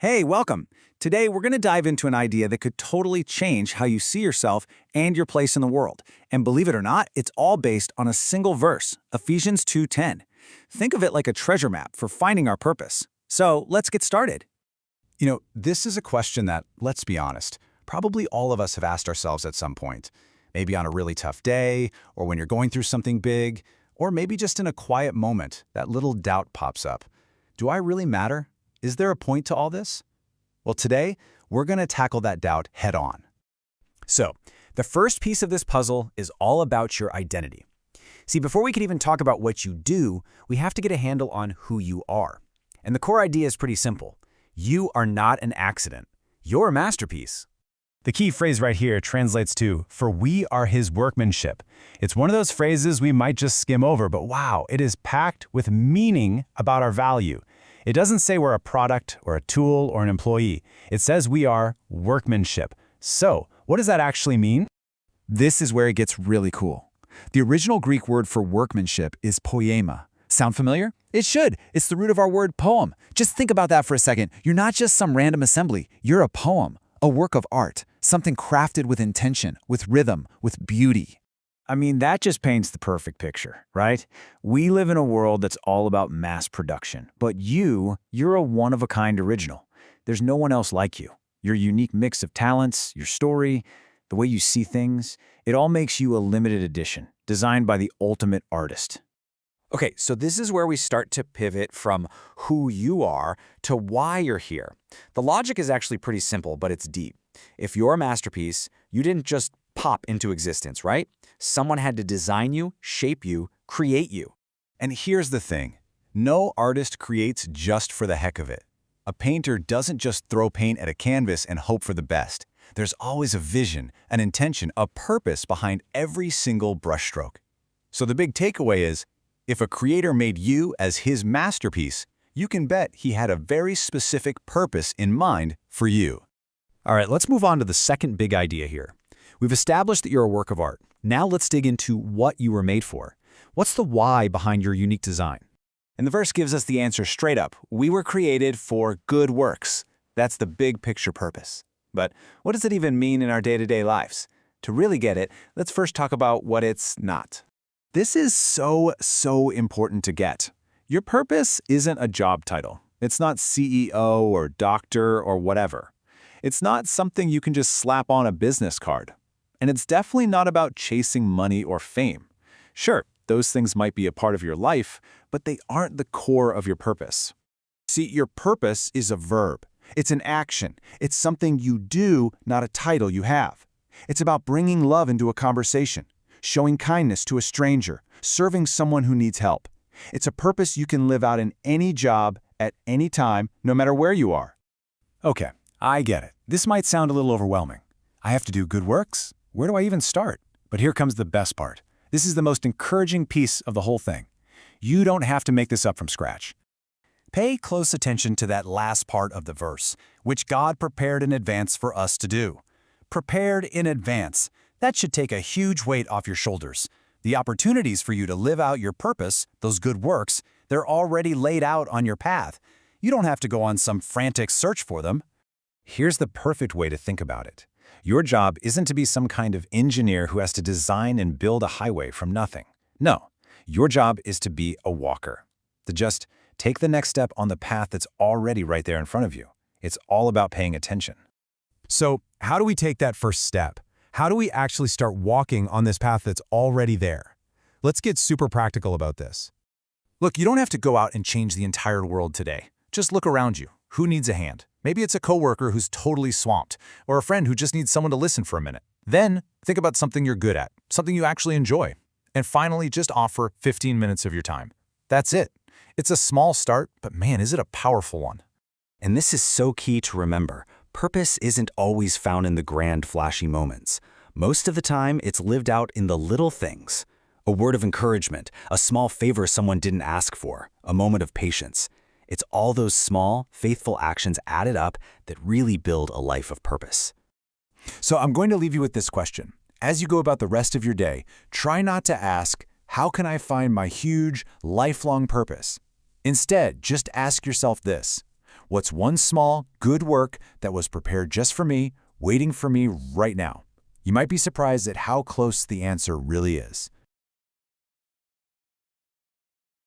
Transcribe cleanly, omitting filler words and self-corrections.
Hey, welcome. Today, we're going to dive into an idea that could totally change how you see yourself and your place in the world. And believe it or not, it's all based on a single verse, Ephesians 2:10. Think of it like a treasure map for finding our purpose. So, let's get started. This is a question that, let's be honest, probably all of us have asked ourselves at some point. Maybe on a really tough day, or when you're going through something big, or maybe just in a quiet moment, that little doubt pops up. Do I really matter? Is there a point to all this? Well, today, we're going to tackle that doubt head on. So, the first piece of this puzzle is all about your identity. See, before we can even talk about what you do, we have to get a handle on who you are. And the core idea is pretty simple. You are not an accident. You're a masterpiece. The key phrase right here translates to, "For we are his workmanship." It's one of those phrases we might just skim over, but wow, it is packed with meaning about our value. It doesn't say we're a product or a tool or an employee. It says we are workmanship. So, what does that actually mean? This is where it gets really cool. The original Greek word for workmanship is poema. Sound familiar? It should. It's the root of our word poem. Just think about that for a second. You're not just some random assembly. You're a poem, a work of art, something crafted with intention, with rhythm, with beauty. I mean, that just paints the perfect picture, right? We live in a world that's all about mass production, but you're a one-of-a-kind original. There's no one else like you. Your unique mix of talents, your story, the way you see things, it all makes you a limited edition, designed by the ultimate artist. Okay, so this is where we start to pivot from who you are to why you're here. The logic is actually pretty simple, but it's deep. If you're a masterpiece, you didn't just pop into existence, right? Someone had to design you, shape you, create you. And here's the thing. No artist creates just for the heck of it. A painter doesn't just throw paint at a canvas and hope for the best. There's always a vision, an intention, a purpose behind every single brushstroke. So the big takeaway is, if a creator made you as his masterpiece, you can bet he had a very specific purpose in mind for you. All right, let's move on to the second big idea here. We've established that you're a work of art. Now let's dig into what you were made for. What's the why behind your unique design? And the verse gives us the answer straight up. We were created for good works. That's the big picture purpose. But what does it even mean in our day-to-day lives? To really get it, let's first talk about what it's not. This is so important to get. Your purpose isn't a job title. It's not CEO or doctor or whatever. It's not something you can just slap on a business card. And it's definitely not about chasing money or fame. Sure, those things might be a part of your life, but they aren't the core of your purpose. See, your purpose is a verb. It's an action. It's something you do, not a title you have. It's about bringing love into a conversation, showing kindness to a stranger, serving someone who needs help. It's a purpose you can live out in any job, at any time, no matter where you are. Okay, I get it. This might sound a little overwhelming. I have to do good works? Where do I even start? But here comes the best part. This is the most encouraging piece of the whole thing. You don't have to make this up from scratch. Pay close attention to that last part of the verse, which God prepared in advance for us to do. Prepared in advance. That should take a huge weight off your shoulders. The opportunities for you to live out your purpose, those good works, they're already laid out on your path. You don't have to go on some frantic search for them. Here's the perfect way to think about it. Your job isn't to be some kind of engineer who has to design and build a highway from nothing. No, your job is to be a walker. To just take the next step on the path that's already right there in front of you. It's all about paying attention. So, how do we take that first step? How do we actually start walking on this path that's already there? Let's get super practical about this. Look, you don't have to go out and change the entire world today. Just look around you. Who needs a hand? Maybe it's a coworker who's totally swamped, or a friend who just needs someone to listen for a minute. Then, think about something you're good at, something you actually enjoy. And finally, just offer 15 minutes of your time. That's it. It's a small start, but man, is it a powerful one. And this is so key to remember. Purpose isn't always found in the grand, flashy moments. Most of the time, it's lived out in the little things. A word of encouragement, a small favor someone didn't ask for, a moment of patience. It's all those small, faithful actions added up that really build a life of purpose. So I'm going to leave you with this question. As you go about the rest of your day, try not to ask, how can I find my huge, lifelong purpose? Instead, just ask yourself this. What's one small, good work that was prepared just for me, waiting for me right now? You might be surprised at how close the answer really is.